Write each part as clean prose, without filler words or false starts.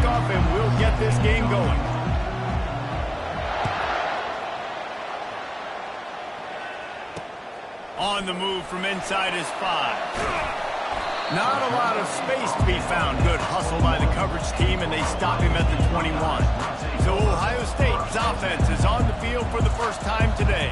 kickoff, and we'll get this game going. On the move from inside his 5. Not a lot of space to be found. Good hustle by the coverage team, and they stop him at the 21. So Ohio State's offense is on the field for the first time today.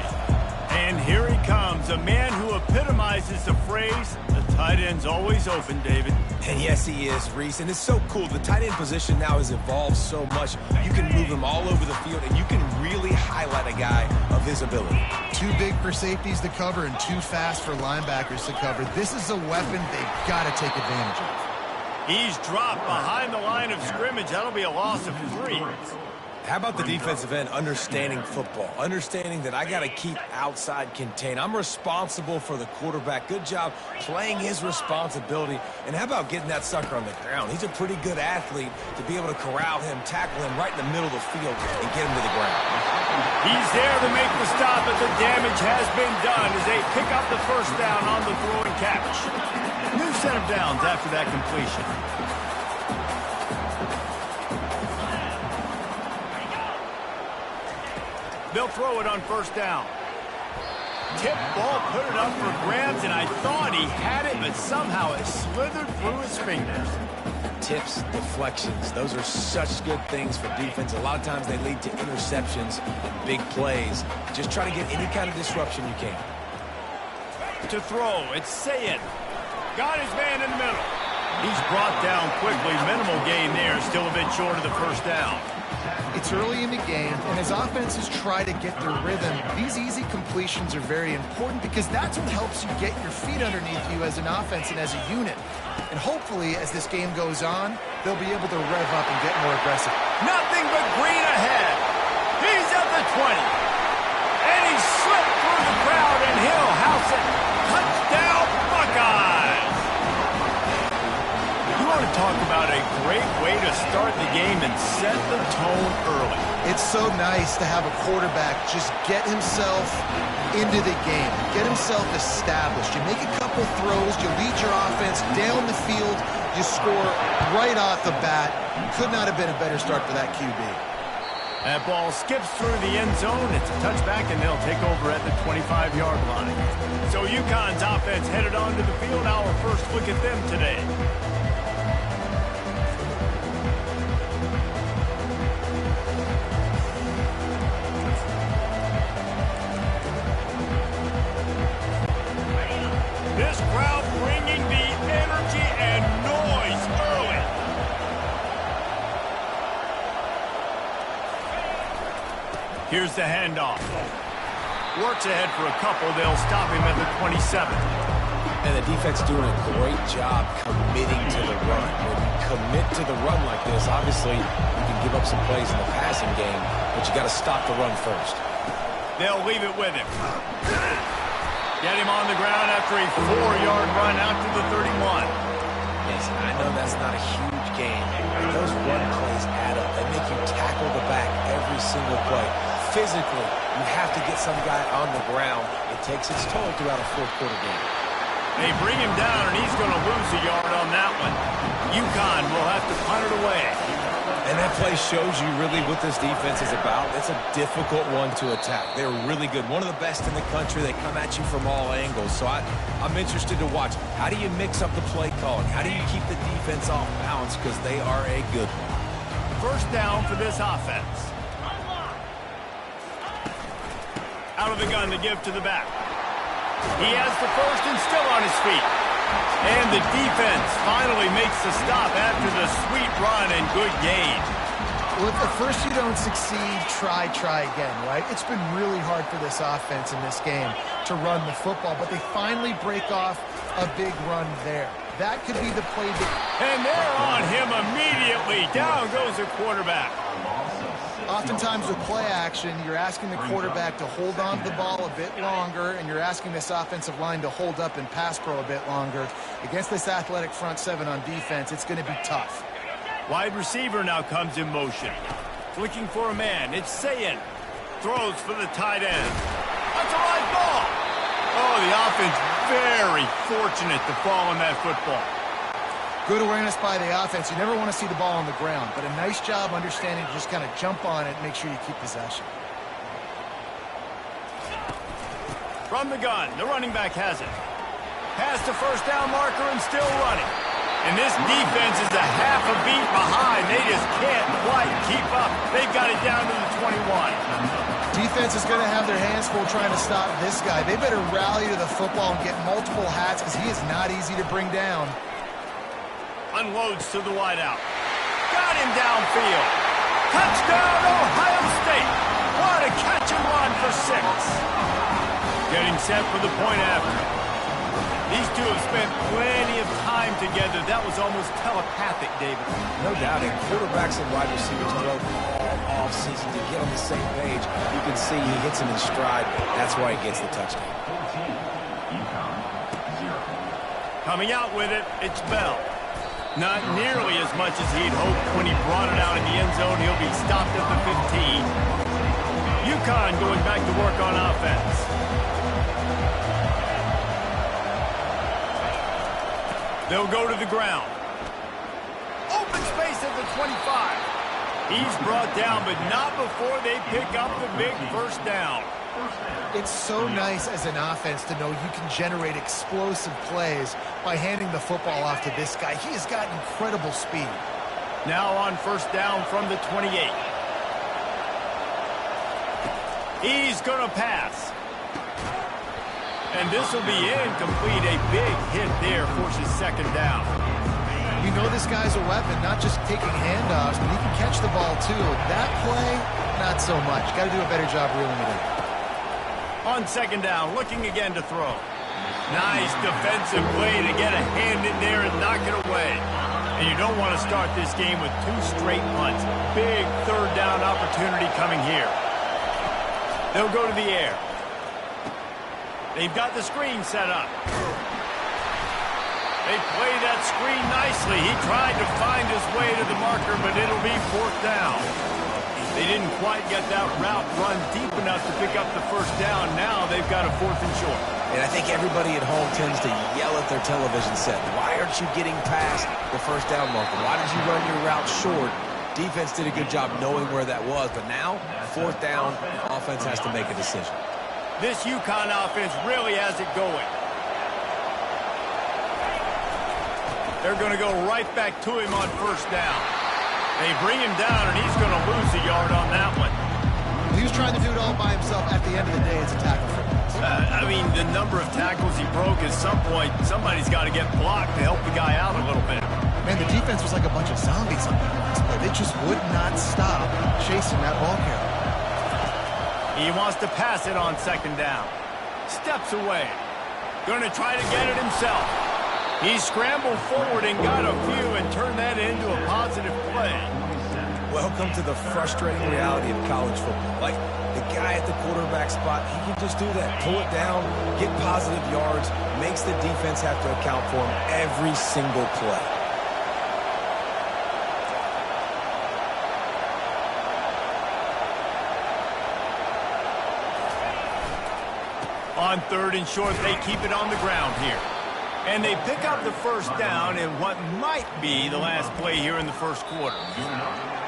And here he comes, a man who epitomizes the phrase, the tight end's always open, David. And yes, he is, Reese. And it's so cool. The tight end position now has evolved so much. You can move him all over the field, and you can really highlight a guy of his ability. Too big for safeties to cover and too fast for linebackers to cover. This is a weapon they've got to take advantage of. He's dropped behind the line of scrimmage. That'll be a loss of 3. How about the defensive end understanding football, understanding that I got to keep outside contained. I'm responsible for the quarterback. Good job playing his responsibility. And how about getting that sucker on the ground? He's a pretty good athlete to be able to corral him, tackle him right in the middle of the field, and get him to the ground. He's there to make the stop, but the damage has been done as they pick up the first down on the throw and catch. New set of downs after that completion. They'll throw it on first down. Tip ball, put it up for grabs, and I thought he had it, but somehow it slithered through his fingers. Tips, deflections, those are such good things for defense. A lot of times they lead to interceptions and big plays. Just try to get any kind of disruption you can. To throw, it's Ncaa. Got his man in the middle. He's brought down quickly. Minimal gain there, still a bit short of the first down. It's early in the game, and as offenses try to get their rhythm, these easy completions are very important because that's what helps you get your feet underneath you as an offense and as a unit. And hopefully, as this game goes on, they'll be able to rev up and get more aggressive. Nothing but green ahead. He's at the 20. And he slipped through the crowd, and he'll house it. Touchdown, Buckeyes! You want to talk about a great way to start the game and set the tone early. It's so nice to have a quarterback just get himself into the game, get himself established. You make a couple throws, you lead your offense down the field, you score right off the bat. Could not have been a better start for that QB. That ball skips through the end zone. It's a touchback, and they'll take over at the 25-yard line. So UConn's offense headed onto the field. Our first look at them today. This crowd bringing the energy and noise early. Here's the handoff. Works ahead for a couple. They'll stop him at the 27. And the defense doing a great job committing to the run. When you commit to the run like this, obviously you can give up some plays in the passing game, but you got to stop the run first. They'll leave it with him. Get him on the ground after a 4-yard run out to the 31. Yes, I know that's not a huge game, but those run plays add up. They make you tackle the back every single play. Physically, you have to get some guy on the ground. It takes its toll throughout a fourth-quarter game. They bring him down, and he's going to lose a yard on that one. UConn will have to punt it away. And that play shows you really what this defense is about. It's a difficult one to attack. They're really good. One of the best in the country. They come at you from all angles. So I'm interested to watch. How do you mix up the play calling? How do you keep the defense off balance? Because they are a good one. First down for this offense. Out of the gun to give to the back. He has the first and still on his feet. And the defense finally makes the stop after the sweet run and good gain. Well, if at first you don't succeed, try again, right? It's been really hard for this offense in this game to run the football, but they finally break off a big run there. That could be the play that... And they're on him immediately. Down goes the quarterback. Oftentimes with play action, you're asking the quarterback to hold on to the ball a bit longer, and you're asking this offensive line to hold up and pass pro a bit longer. Against this athletic front seven on defense, it's going to be tough. Wide receiver now comes in motion. Looking for a man. It's Ncaa. Throws for the tight end. That's a right ball. Oh, the offense very fortunate to fall on that football. Good awareness by the offense. You never want to see the ball on the ground, but a nice job understanding to just kind of jump on it and make sure you keep possession. From the gun, the running back has it. Past the first down marker and still running. And this defense is a half a beat behind. They just can't quite keep up. They've got it down to the 21. Defense is going to have their hands full trying to stop this guy. They better rally to the football and get multiple hats because he is not easy to bring down. Unloads to the wideout. Got him downfield. Touchdown, Ohio State. What a catch and run for 6. Getting set for the point after. These two have spent plenty of time together. That was almost telepathic, David. No doubt. And quarterbacks and wide receivers throw all offseason to get on the same page. You can see he hits him in stride. That's why he gets the touchdown. Coming out with it, it's Bell. Not nearly as much as he'd hoped when he brought it out in the end zone. He'll be stopped at the 15. Ncaa going back to work on offense. They'll go to the ground. Open space at the 25. He's brought down, but not before they pick up the big first down. It's so nice as an offense to know you can generate explosive plays by handing the football off to this guy. He has got incredible speed. Now on first down from the 28. He's going to pass. And this will be incomplete. A big hit there forces second down. You know this guy's a weapon, not just taking handoffs, but he can catch the ball too. That play, not so much. Got to do a better job reeling it in. On second down, looking again to throw. Nice defensive play to get a hand in there and knock it away. And you don't want to start this game with 2 straight punts. Big third down opportunity coming here. They'll go to the air. They've got the screen set up. They play that screen nicely. He tried to find his way to the marker, but it'll be 4th down. They didn't quite get that route run deep enough to pick up the first down. Now they've got a 4th and short. And I think everybody at home tends to yell at their television set. Why aren't you getting past the first down marker? Why did you run your route short? Defense did a good job knowing where that was, but now, 4th down, offense has to make a decision. This UConn offense really has it going. They're going to go right back to him on first down. They bring him down, and he's going to lose a yard on that one. He was trying to do it all by himself. At the end of the day, it's a tackle for him. I mean, the number of tackles he broke, at some point, somebody's got to get blocked to help the guy out a little bit. Man, the defense was like a bunch of zombies on that last play. They just would not stop chasing that ball carrier. He wants to pass it on second down. Steps away. Going to try to get it himself. He scrambled forward and got a few and turned that into a positive play. Welcome to the frustrating reality of college football. Like, the guy at the quarterback spot, he can just do that. Pull it down, get positive yards, makes the defense have to account for him every single play. On 3rd and short, they keep it on the ground here. And they pick up the first down in what might be the last play here in the first quarter.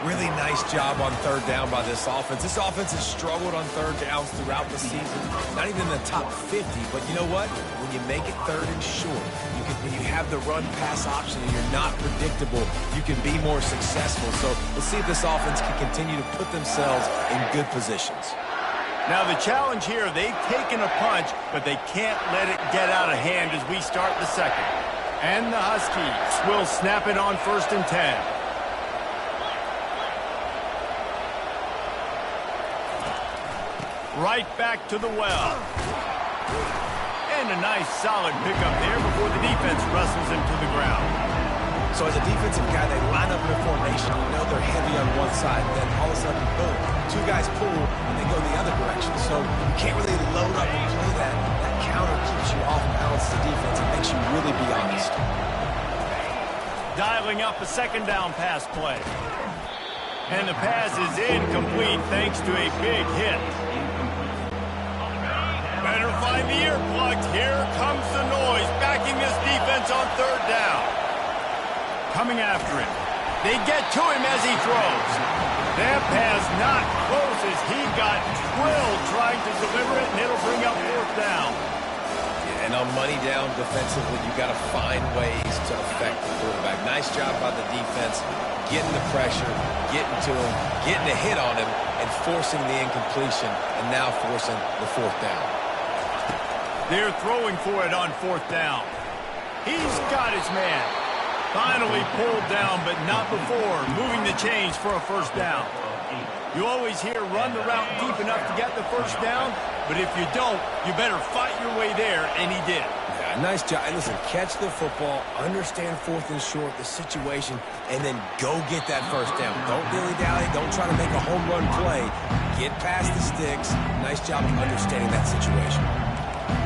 Really nice job on 3rd down by this offense. This offense has struggled on 3rd downs throughout the season. Not even in the top 50, but you know what? When you make it 3rd and short, when you have the run-pass option and you're not predictable, you can be more successful. So let's see if this offense can continue to put themselves in good positions. Now the challenge here, they've taken a punch, but they can't let it get out of hand as we start the second. And the Huskies will snap it on 1st and 10. Right back to the well. And a nice solid pickup there before the defense wrestles him to the ground. So as a defensive guy, they line up in a formation. You know they're heavy on one side. Then all of a sudden, boom, 2 guys pull, and they go the other direction. So you can't really load up and play that. That counter keeps you off balance the defense. It makes you really be honest. Dialing up a second down pass play. And the pass is incomplete thanks to a big hit. Better find the earplugs. Here comes the noise, backing this defense on 3rd down. coming after him. They get to him as he throws. That pass not close as he got drilled trying to deliver it, and it'll bring up fourth down. Yeah, and on money down defensively, you got to find ways to affect the quarterback. Nice job by the defense, getting the pressure, getting to him, getting a hit on him, and forcing the incompletion, and now forcing the fourth down. They're throwing for it on fourth down. He's got his man. Finally pulled down, but not before moving the chains for a first down. You always hear run the route deep enough to get the first down, but if you don't, you better fight your way there, and he did. Yeah, nice job. And listen, catch the football, understand fourth and short, the situation, and then go get that first down. Don't dilly-dally. Don't try to make a home run play. Get past the sticks. Nice job of understanding that situation.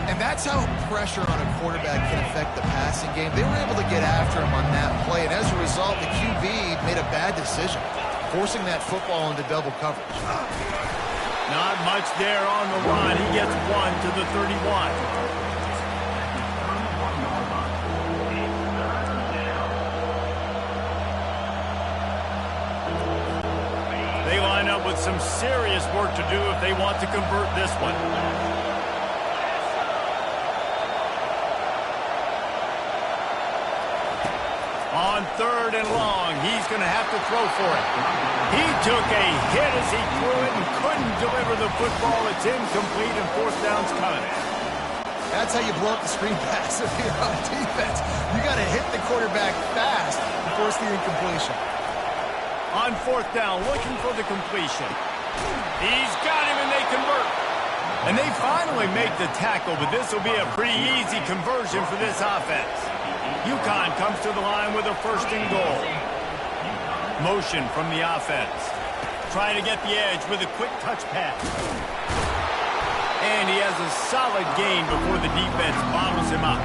And that's how pressure on a quarterback can affect the passing game. They were able to get after him on that play, and as a result, the QB made a bad decision, forcing that football into double coverage. Not much there on the run. He gets one to the 31. They line up with some serious work to do if they want to convert this one. On third and long, he's going to have to throw for it. He took a hit as he threw it and couldn't deliver the football. It's incomplete, and fourth down's coming. That's how you blow up the screen pass if you're on defense. You got to hit the quarterback fast and force the incompletion. On fourth down, looking for the completion. He's got him, and they convert. And they finally make the tackle, but this will be a pretty easy conversion for this offense. Ncaa comes to the line with a first and goal. Motion from the offense. Trying to get the edge with a quick touch pass. And he has a solid gain before the defense bottles him up.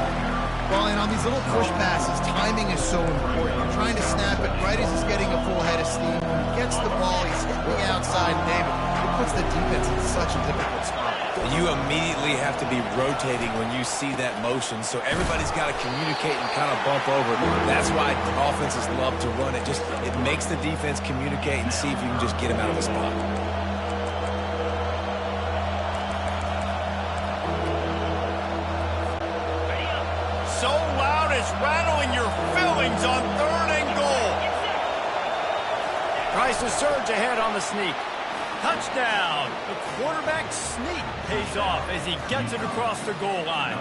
Well, and on these little push passes, timing is so important. You're trying to snap it right as he's getting a full head of steam. When he gets the ball, he's hitting outside, David. It puts the defense in such a difficult spot. You immediately have to be rotating when you see that motion, so everybody's got to communicate and kind of bump over. That's why offenses love to run it. It makes the defense communicate and see if you can just get him out of the spot. So loud it's rattling your fillings on third and goal. Tries to surge ahead on the sneak. Touchdown! The quarterback sneak pays off as he gets it across the goal line.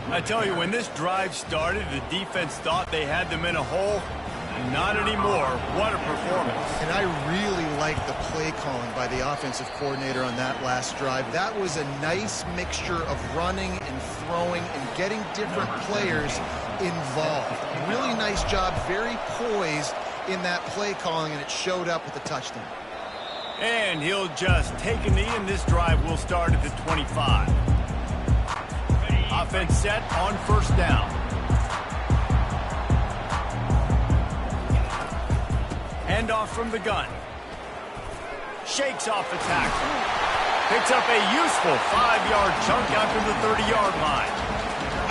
I tell you, when this drive started, the defense thought they had them in a hole. Not anymore. What a performance. And I really like the play calling by the offensive coordinator on that last drive. That was a nice mixture of running and throwing and getting different players involved. Really nice job, very poised in that play calling, and it showed up with the touchdown. And he'll just take a knee, and this drive will start at the 25. Offense set on first down. Handoff from the gun. Shakes off the tackle. Picks up a useful 5-yard chunk out to the 30-yard line.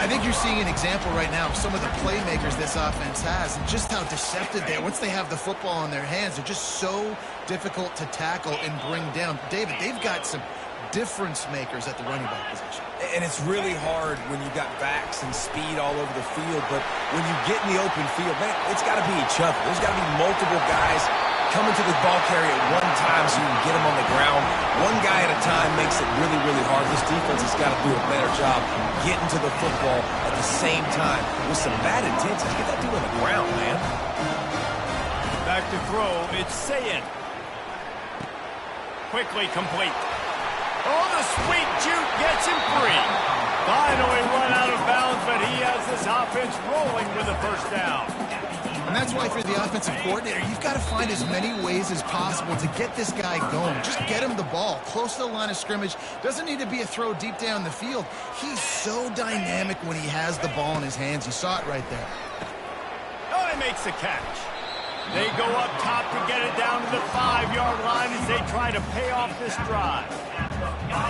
I think you're seeing an example right now of some of the playmakers this offense has and just how deceptive they are. Once they have the football in their hands, they're just so difficult to tackle and bring down. David, they've got some difference makers at the running back position. And it's really hard when you got backs and speed all over the field, but when you get in the open field, man, it's got to be each other. There's got to be multiple guys coming to the ball carrier at one time so you can get them on the ground. One guy at a time makes it really, really hard. This defense has got to do a better job getting to the football at the same time with some bad intents. Get that dude on the ground, man. Back to throw, it's Ncaa. Quickly complete. Oh, the sweet juke gets him free. Finally run out of bounds, but he has this offense rolling with a first down. And that's why for the offensive coordinator, you've got to find as many ways as possible to get this guy going. Just get him the ball close to the line of scrimmage. Doesn't need to be a throw deep down the field. He's so dynamic when he has the ball in his hands. You saw it right there. Oh, he makes the catch. They go up top to get it down to the 5-yard line as they try to pay off this drive.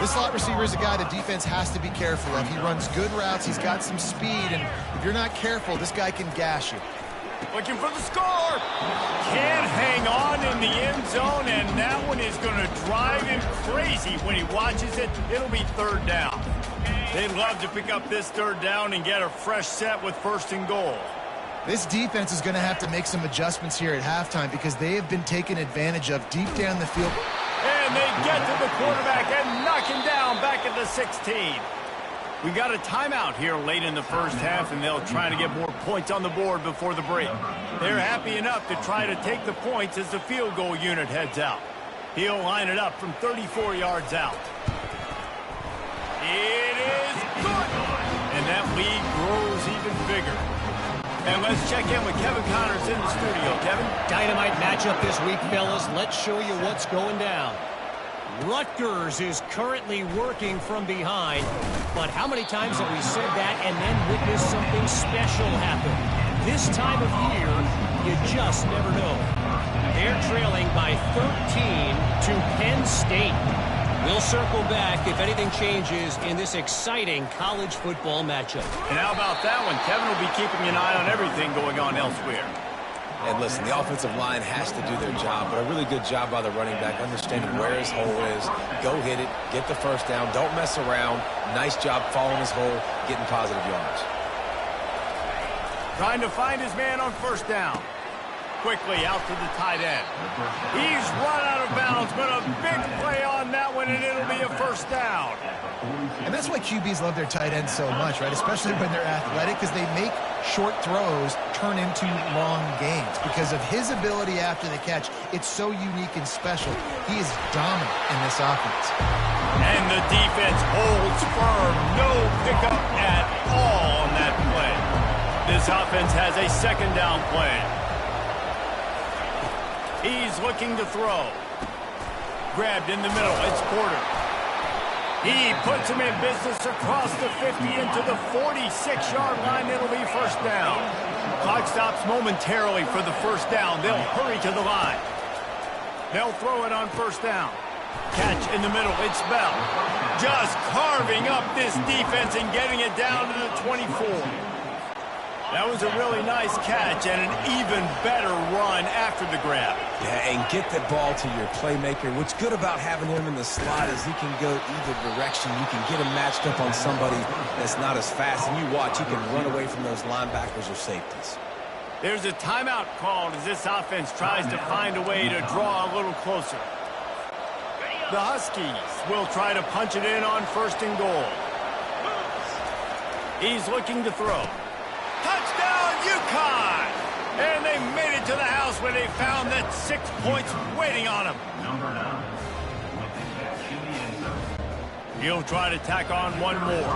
This slot receiver is a guy the defense has to be careful of. He runs good routes. He's got some speed, and if you're not careful, this guy can gash you. Looking for the score. Can't hang on in the end zone, and that one is going to drive him crazy when he watches it. It'll be third down. They'd love to pick up this third down and get a fresh set with first and goal. This defense is going to have to make some adjustments here at halftime because they have been taken advantage of deep down the field. And they get to the quarterback and knock him down back at the 16. We got a timeout here late in the first half, and they'll try to get more points on the board before the break. They're happy enough to try to take the points as the field goal unit heads out. He'll line it up from 34 yards out. It is good! And that lead grows even bigger. And let's check in with Kevin Connors in the studio. Kevin? Dynamite matchup this week, fellas. Let's show you what's going down. Rutgers is currently working from behind, but how many times have we said that and then witnessed something special happen? This time of year, you just never know. They're trailing by 13 to Penn State. We'll circle back if anything changes in this exciting college football matchup. And how about that one? Kevin will be keeping an eye on everything going on elsewhere. And listen, the offensive line has to do their job, but a really good job by the running back, understanding where his hole is. Go hit it, get the first down, don't mess around. Nice job following his hole, getting positive yards. Trying to find his man on first down. Quickly out to the tight end. He's run out of bounds, but a big play on that one, and it'll be a first down. And that's why QBs love their tight ends so much, right? Especially when they're athletic, because they make short throws turn into long gains. Because of his ability after the catch, it's so unique and special. He is dominant in this offense. And the defense holds firm. No pickup at all on that play. This offense has a second down play. He's looking to throw. Grabbed in the middle. It's Porter. He puts him in business across the 50 into the 46-yard line. It'll be first down. Clock stops momentarily for the first down. They'll hurry to the line. They'll throw it on first down. Catch in the middle. It's Bell. Just carving up this defense and getting it down to the 24. That was a really nice catch and an even better run after the grab. Yeah, and get the ball to your playmaker. What's good about having him in the slot is he can go either direction. You can get him matched up on somebody that's not as fast, and you watch, he can run away from those linebackers or safeties. There's a timeout called as this offense tries to find a way to draw a little closer. The Huskies will try to punch it in on first and goal. He's looking to throw. Touchdown, Ncaa! And they made it to the house where they found that 6 points waiting on him. He'll try to tack on one more.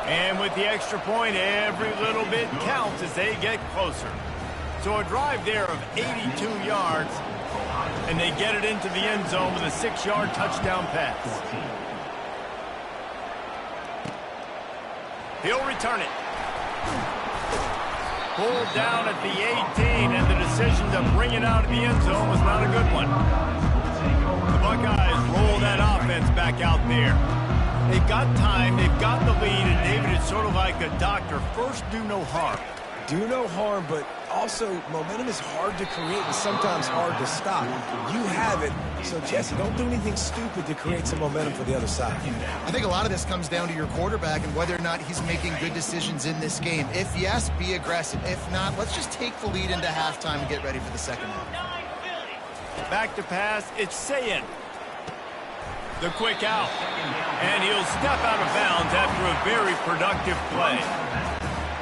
And with the extra point, every little bit counts as they get closer. So a drive there of 82 yards, and they get it into the end zone with a 6-yard touchdown pass. He'll return it. Pulled down at the 18, and the decision to bring it out of the end zone was not a good one. The Buckeyes roll that offense back out there. They've got time, they've got the lead, and David is sort of like a doctor. First, do no harm. Do no harm, but also momentum is hard to create and sometimes hard to stop. You have it, so Jesse, don't do anything stupid to create some momentum for the other side. I think a lot of this comes down to your quarterback and whether or not he's making good decisions in this game. If yes, be aggressive. If not, let's just take the lead into halftime and get ready for the second half. Back to pass, it's Ncaa. The quick out. And he'll step out of bounds after a very productive play.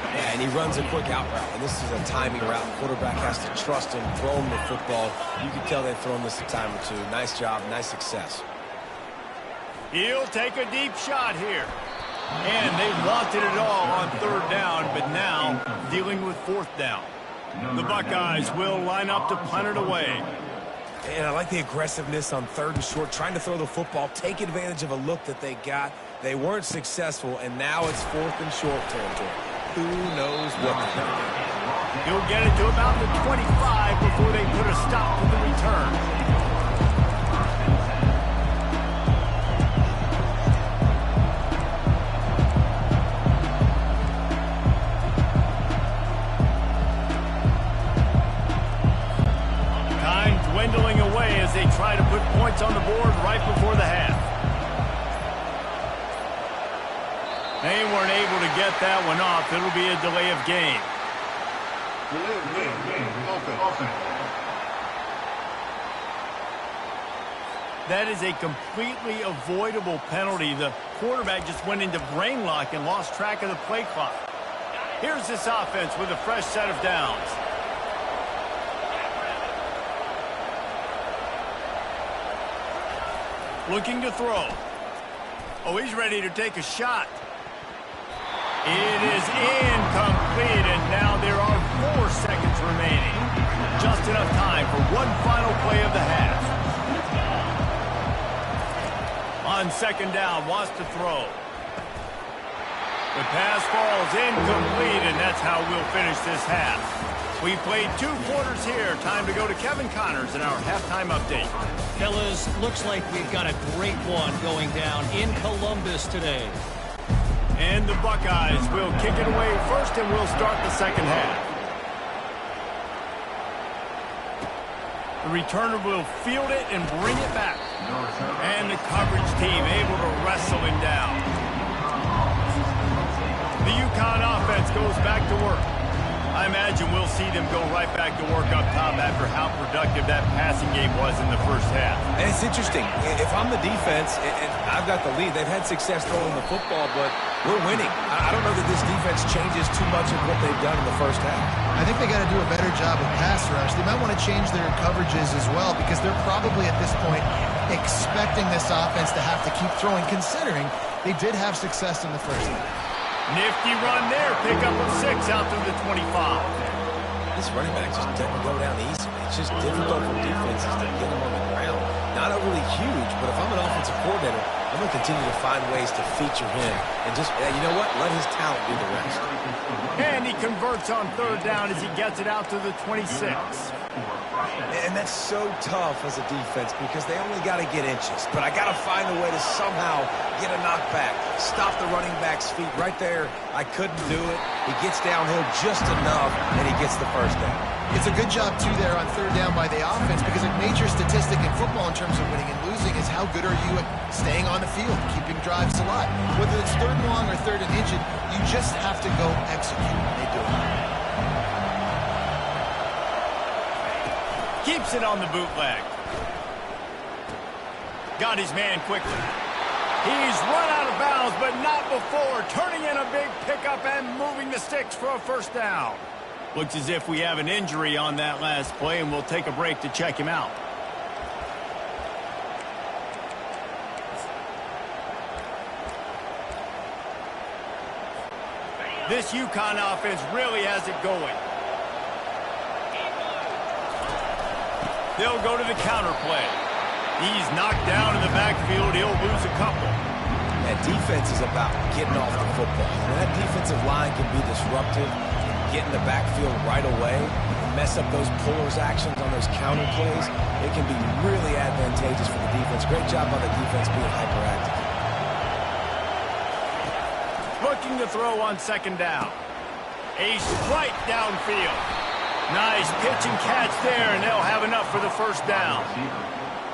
Yeah, and he runs a quick out route, and this is a timing route. The quarterback has to trust him, throw him the football. You can tell they've thrown this a time or two. Nice job, nice success. He'll take a deep shot here. And they wanted it all on third down, but now dealing with fourth down. The Buckeyes will line up to punt it away. And I like the aggressiveness on third and short, trying to throw the football, take advantage of a look that they got. They weren't successful, and now it's fourth and short territory. Who knows what they're going to do. He'll get it to about the 25 before they put a stop to the return. as they try to put points on the board right before the half. They weren't able to get that one off. It'll be a delay of game. That is a completely avoidable penalty. The quarterback just went into brain lock and lost track of the play clock. Here's this offense with a fresh set of downs. Looking to throw. Oh, he's ready to take a shot. It is incomplete, and now there are 4 seconds remaining. Just enough time for one final play of the half. On second down, wants to throw. The pass falls incomplete, and that's how we'll finish this half. We played 2 quarters here. Time to go to Kevin Connors in our halftime update. Fellas, looks like we've got a great one going down in Columbus today. And the Buckeyes will kick it away first, and we'll start the second half. The returner will field it and bring it back. And the coverage team able to wrestle him down. The UConn offense goes back to work. I imagine we'll see them go right back to work up top after how productive that passing game was in the first half. And it's interesting. If I'm the defense and I've got the lead, they've had success throwing the football, but we're winning. I don't know that this defense changes too much of what they've done in the first half. I think they got to do a better job with pass rush. They might want to change their coverages as well because they're probably at this point expecting this offense to have to keep throwing, considering they did have success in the first half. Nifty run there. Pickup of 6 out through the 25. This running back just doesn't go down easily. It's just difficult for defenses to get him on the ground. Not overly huge, but if I'm an offensive coordinator, I'm going to continue to find ways to feature him. And just, you know what? Let his talent do the rest. And he converts on third down as he gets it out to the 26. And that's so tough as a defense because they only got to get inches. But I got to find a way to somehow get a knockback, stop the running back's feet right there. I couldn't do it. He gets downhill just enough, and he gets the first down. It's a good job, too, there on third down by the offense because a major statistic in football in terms of winning and losing is how good are you at staying on the field, keeping drives alive. Whether it's third and long or third and inches, you just have to go execute. They do it. Keeps it on the bootleg. Got his man quickly. He's run out of bounds, but not before turning in a big pickup and moving the sticks for a first down. Looks as if we have an injury on that last play, and we'll take a break to check him out. This UConn offense really has it going. They'll go to the counter play. He's knocked down in the backfield. He'll lose a couple. That defense is about getting off the football. And that defensive line can be disruptive, get in the backfield right away, mess up those pullers actions on those counter plays. It can be really advantageous for the defense. Great job by the defense being hyperactive. Looking to throw on second down. A strike downfield. Nice pitch and catch there, and they'll have enough for the first down.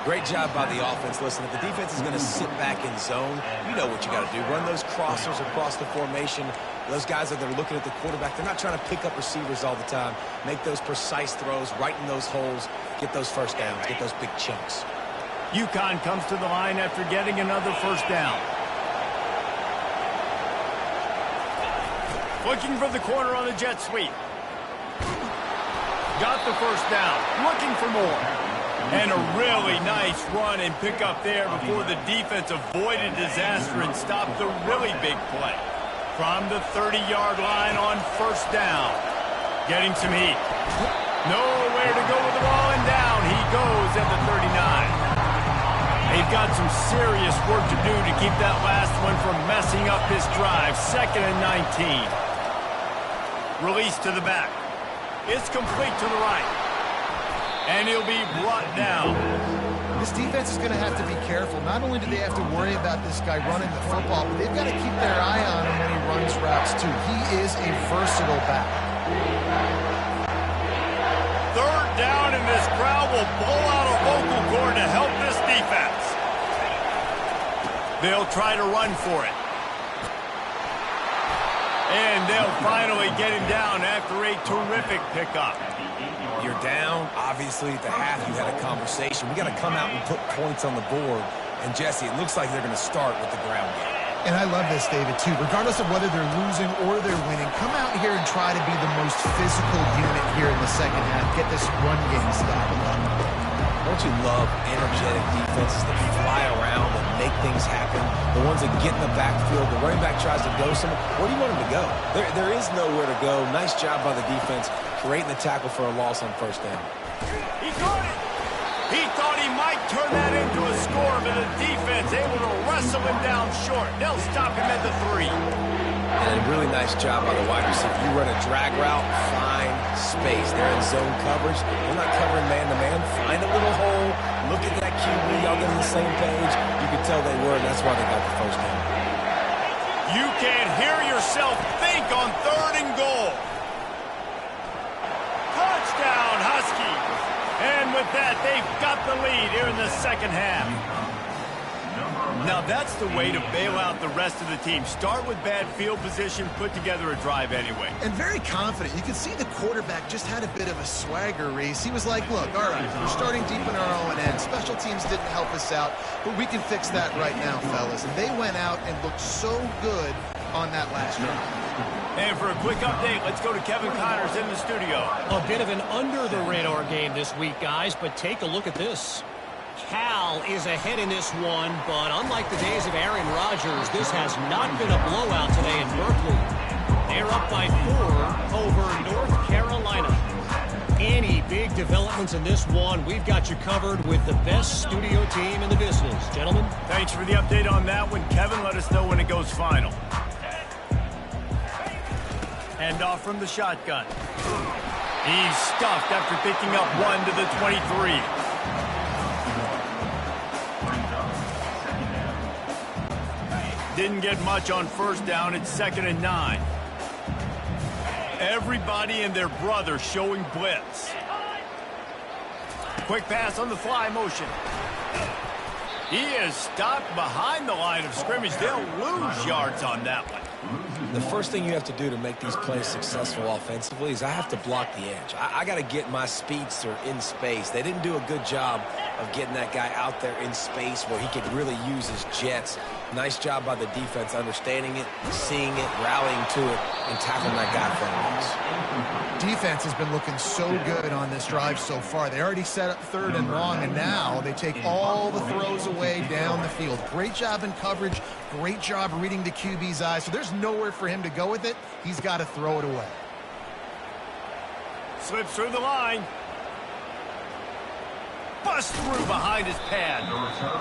Great job by the offense. Listen, if the defense is going to sit back in zone, you know what you got to do. Run those crossers across the formation. Those guys that are looking at the quarterback, they're not trying to pick up receivers all the time. Make those precise throws, right in those holes, get those first downs, get those big chunks. UConn comes to the line after getting another first down. Looking for the corner on the jet sweep. Got the first down. Looking for more. And a really nice run and pick up there before the defense avoided disaster and stopped the really big play. From the 30-yard line on first down. Getting some heat. Nowhere to go with the ball, and down he goes at the 39. They've got some serious work to do to keep that last one from messing up this drive. 2nd and 19. Release to the back. It's complete to the right. And he'll be brought down. This defense is going to have to be careful. Not only do they have to worry about this guy running the football, but they've got to keep their eye on him when he runs routes, too. He is a versatile back. Third down, and this crowd will blow out a vocal score to help this defense. They'll try to run for it. And they'll finally get him down after a terrific pickup. You're down. Obviously, at the half, you had a conversation. We got to come out and put points on the board. And, Jesse, it looks like they're going to start with the ground game. And I love this, David, too. Regardless of whether they're losing or they're winning, come out here and try to be the most physical unit here in the second half. Get this run game started. Don't you love energetic defenses that fly around and make things happen? The ones that get in the backfield, the running back tries to go somewhere. Where do you want him to go? There is nowhere to go. Nice job by the defense, creating the tackle for a loss on first down. He caught it. He thought he might turn that into a score, but the defense able to wrestle him down short. They'll stop him at the 3. And a really nice job by the wide receiver. You run a drag route, find space. They're in zone coverage. They're not covering man-to-man. Find a little hole. Look at that QB. Y'all get on the same page. You could tell they were, and that's why they got the first down. You can't hear yourself think on 3rd and goal. Touchdown, Huskies. And with that, they've got the lead here in the second half. Now that's the way to bail out the rest of the team. Start with bad field position, put together a drive anyway. And very confident. You can see the quarterback just had a bit of a swagger, Reese. He was like, look, all right, we're starting deep in our own end. Special teams didn't help us out, but we can fix that right now, fellas. And they went out and looked so good on that last drive. And for a quick update, let's go to Kevin Connors in the studio. A bit of an under-the-radar game this week, guys, but take a look at this. Cal is ahead in this one, but unlike the days of Aaron Rodgers, this has not been a blowout today in Berkeley. They're up by 4 over North Carolina. Any big developments in this one, we've got you covered with the best studio team in the business. Gentlemen? Thanks for the update on that one. Kevin, let us know when it goes final. And off from the shotgun. He's stuffed after picking up 1 to the 23. Didn't get much on first down. It's 2nd and 9. Everybody and their brother showing blitz. Quick pass on the fly motion. He is stopped behind the line of scrimmage. They'll lose yards on that one. The first thing you have to do to make these plays successful offensively is I have to block the edge. I got to get my speedster in space. They didn't do a good job of getting that guy out there in space where he could really use his jets. Nice job by the defense understanding it, seeing it, rallying to it, and tackling that guy for a loss. Defense has been looking so good on this drive so far. They already set up 3rd and long, and now they take all the throws away down the field. Great job in coverage. Great job reading the QB's eyes. So there's nowhere for him to go with it. He's got to throw it away. Slips through the line. Bust through behind his pad.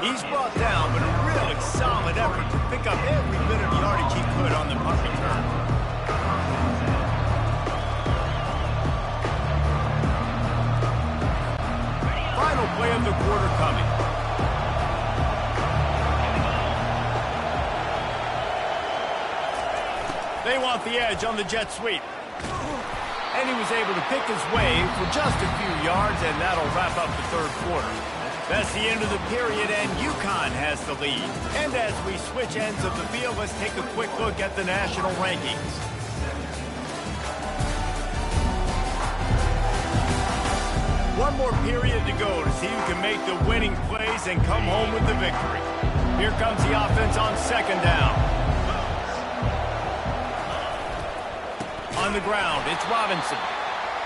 He's brought down, but a really solid effort to pick up every bit of yardage he could on the punt return. Final play of the quarter coming. They want the edge on the jet sweep. And he was able to pick his way for just a few yards, and that'll wrap up the 3rd quarter. That's the end of the period, and UConn has the lead. And as we switch ends of the field, let's take a quick look at the national rankings. One more period to go to see who can make the winning plays and come home with the victory. Here comes the offense on 2nd down. On the ground, it's Robinson.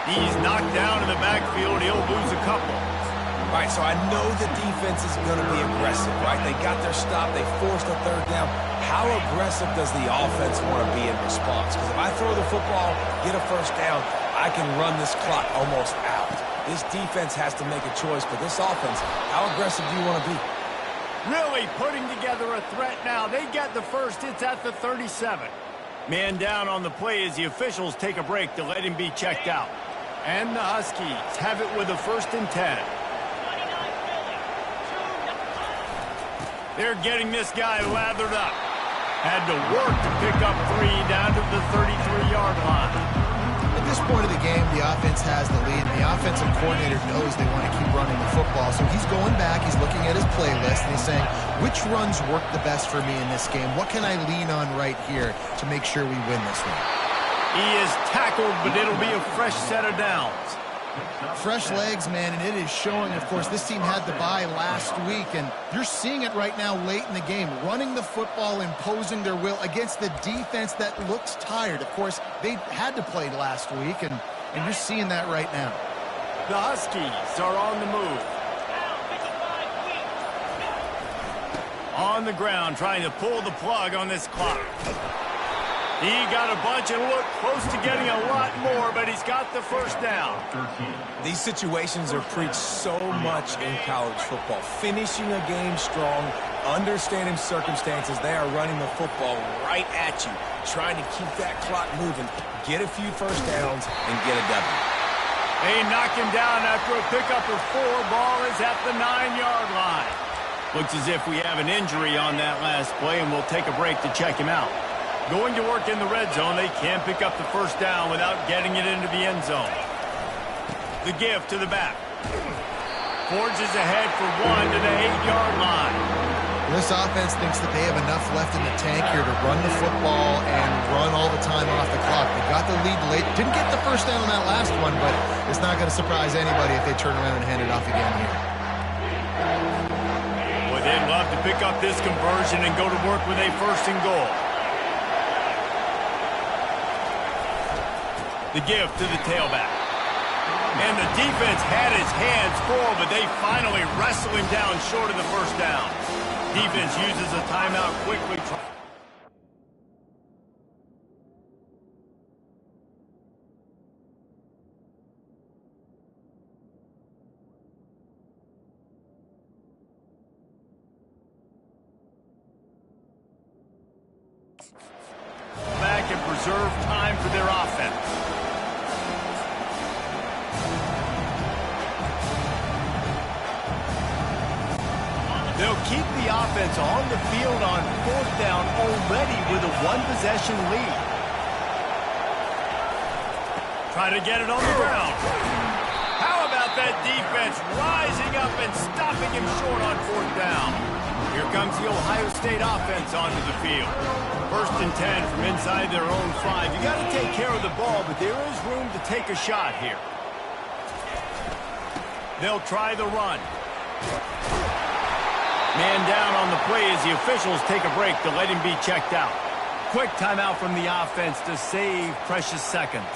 He's knocked down in the backfield. He'll lose a couple. All right, so I know the defense is going to be aggressive, right? They got their stop. They forced a 3rd down. How aggressive does the offense want to be in response? Because if I throw the football, get a 1st down, I can run this clock almost out. This defense has to make a choice, but this offense, how aggressive do you want to be? Really putting together a threat now. They get the first. It's at the 37. Man down on the play as the officials take a break to let him be checked out. And the Huskies have it with a 1st and 10. They're getting this guy lathered up. Had to work to pick up 3 down to the 33-yard line. The this point of the game, the offense has the lead, and the offensive coordinator knows they want to keep running the football. So he's going back, he's looking at his playlist, and he's saying, which runs work the best for me in this game? What can I lean on right here to make sure we win this one? He is tackled, but it'll be a fresh set of downs. Fresh legs, man, and it is showing. Of course, this team had the bye last week, and you're seeing it right now late in the game. Running the football, imposing their will against the defense that looks tired. Of course, they had to play last week, and you're seeing that right now. The Huskies are on the move. On the ground, trying to pull the plug on this clock. He got a bunch and looked close to getting a lot more, but he's got the first down. These situations are preached so much in college football. Finishing a game strong, understanding circumstances. They are running the football right at you, trying to keep that clock moving, get a few first downs, and get a W. They knock him down after a pickup of 4. Ball is at the 9-yard line. Looks as if we have an injury on that last play, and we'll take a break to check him out. Going to work in the red zone, they can't pick up the first down without getting it into the end zone. The give to the back. Forges ahead for 1 to the 8-yard line. This offense thinks that they have enough left in the tank here to run the football and run all the time off the clock. They got the lead late. Didn't get the first down on that last one, but it's not going to surprise anybody if they turn around and hand it off again here. Boy, they'd love to pick up this conversion and go to work with a 1st and goal. The give to the tailback. And the defense had his hands full, but they finally wrestle him down short of the first down. Defense uses a timeout quickly. Back and preserve time for their offense. They'll keep the offense on the field on 4th down already with a 1-possession lead. Try to get it on the ground. How about that defense rising up and stopping him short on 4th down? Here comes the Ohio State offense onto the field. 1st and 10 from inside their own 5. You got to take care of the ball, but there is room to take a shot here. They'll try the run. Man down on the play as the officials take a break to let him be checked out. Quick timeout from the offense to save precious seconds.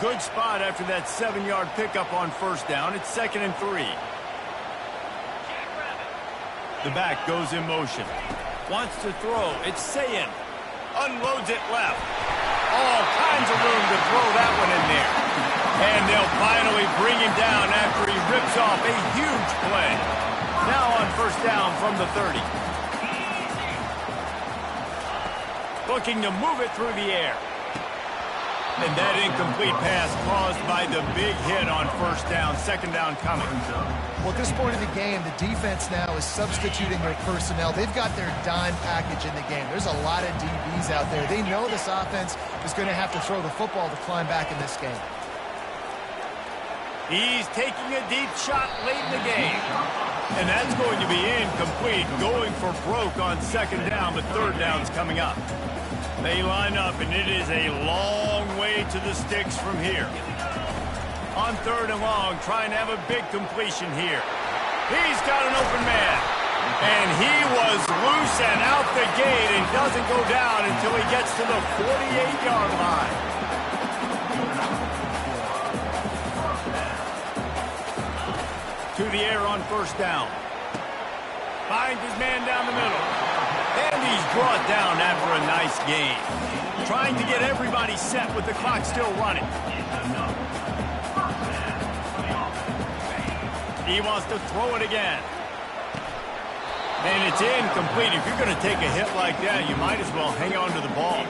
Good spot after that 7-yard pickup on 1st down. It's 2nd and 3. The back goes in motion. Wants to throw. It's Ncaa. Unloads it left. All kinds of room to throw that one in there. And they'll finally bring him down after he rips off a huge play. Now on 1st down from the 30. Looking to move it through the air. And that incomplete pass caused by the big hit on 1st down. 2nd down coming. Well, at this point of the game, the defense now is substituting their personnel. They've got their dime package in the game. There's a lot of DBs out there. They know this offense is going to have to throw the football to climb back in this game. He's taking a deep shot late in the game. And that's going to be incomplete. Going for broke on 2nd down, but 3rd down's coming up. They line up, and it is a long way to the sticks from here. On 3rd and long, trying to have a big completion here. He's got an open man. And he was loose and out the gate and doesn't go down until he gets to the 48-yard line. To the air on 1st down. Finds his man down the middle. And he's brought down after a nice gain. Trying to get everybody set with the clock still running. He wants to throw it again. And it's incomplete. If you're going to take a hit like that, you might as well hang on to the ball.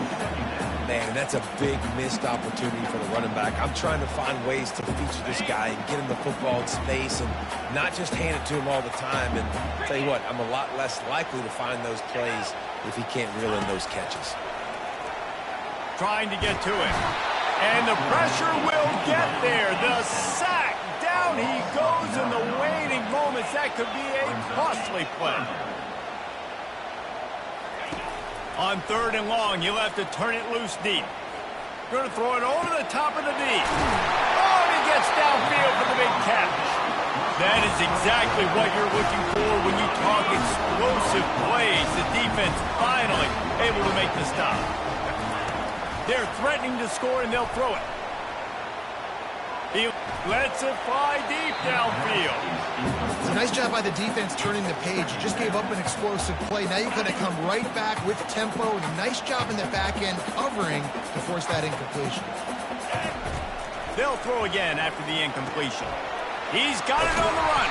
Man, that's a big missed opportunity for the running back. I'm trying to find ways to feature this guy and get him the football in space and not just hand it to him all the time. And I'll tell you what, I'm a lot less likely to find those plays if he can't reel in those catches. Trying to get to it. And the pressure will get there. The sack. Down he goes in the waning moments. That could be a costly play. On 3rd and long, you'll have to turn it loose deep. Going to throw it over the top of the D. Oh, and he gets downfield for the big catch. That is exactly what you're looking for when you talk explosive plays. The defense finally able to make the stop. They're threatening to score, and they'll throw it. He lets it fly deep downfield. It's a nice job by the defense turning the page. You just gave up an explosive play. Now you're going to come right back with tempo, and a nice job in the back end covering to force that incompletion. They'll throw again after the incompletion. He's got it on the run.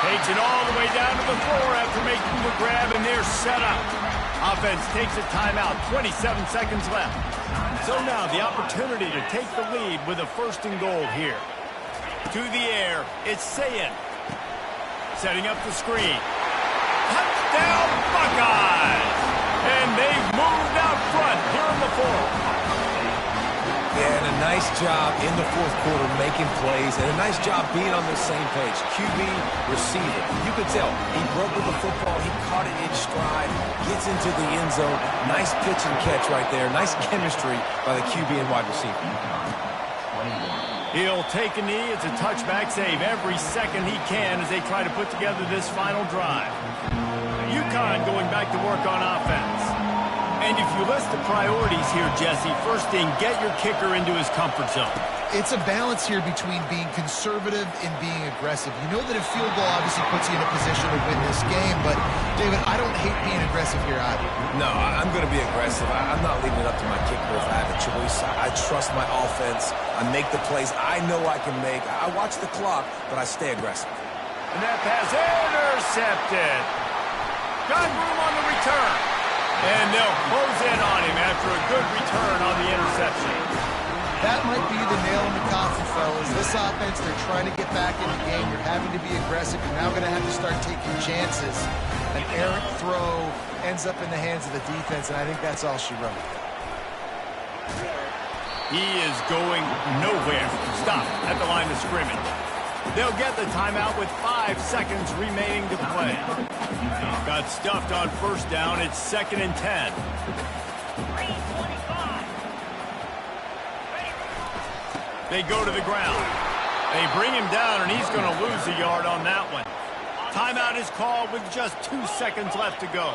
Takes it all the way down to the floor after making the grab, and they're set up. Offense takes a timeout, 27 seconds left. So now the opportunity to take the lead with a 1st and goal here. To the air, it's Ncaa. Setting up the screen. Touchdown Buckeyes! And they've moved out front here in the 4th. Yeah, and a nice job in the 4th quarter making plays, and a nice job being on the same page. QB, receiver. You could tell he broke with the football. He caught it in stride, gets into the end zone. Nice pitch and catch right there. Nice chemistry by the QB and wide receiver. He'll take a knee. It's a touchback save every second he can as they try to put together this final drive. UConn going back to work on offense. And if you list the priorities here, Jesse, first thing, get your kicker into his comfort zone. It's a balance here between being conservative and being aggressive. You know that a field goal obviously puts you in a position to win this game, but, David, I don't hate being aggressive here either. No, I'm going to be aggressive. I'm not leaving it up to my kicker if I have a choice. I trust my offense. I make the plays I know I can make. I watch the clock, but I stay aggressive. And that pass intercepted. Got room on the return. And they'll close in on him after a good return on the interception. That might be the nail in the coffin, fellas. This offense, they're trying to get back in the game. You're having to be aggressive. You're now going to have to start taking chances. An errant throw ends up in the hands of the defense, and I think that's all she wrote. He is going nowhere. Stop at the line of scrimmage. They'll get the timeout with 5 seconds remaining to play. Got stuffed on 1st down. It's 2nd and 10. They go to the ground. They bring him down, and he's going to lose a yard on that one. Timeout is called with just 2 seconds left to go.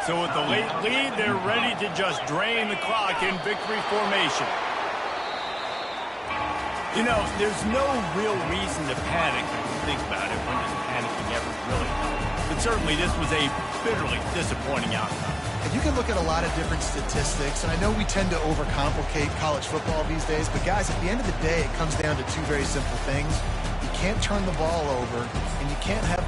So with the late lead, they're ready to just drain the clock in victory formation. You know, there's no real reason to panic if you think about it. When does panicking ever really help? But certainly this was a bitterly disappointing outcome. And you can look at a lot of different statistics, and I know we tend to overcomplicate college football these days, but guys, at the end of the day, it comes down to 2 very simple things. You can't turn the ball over, and you can't have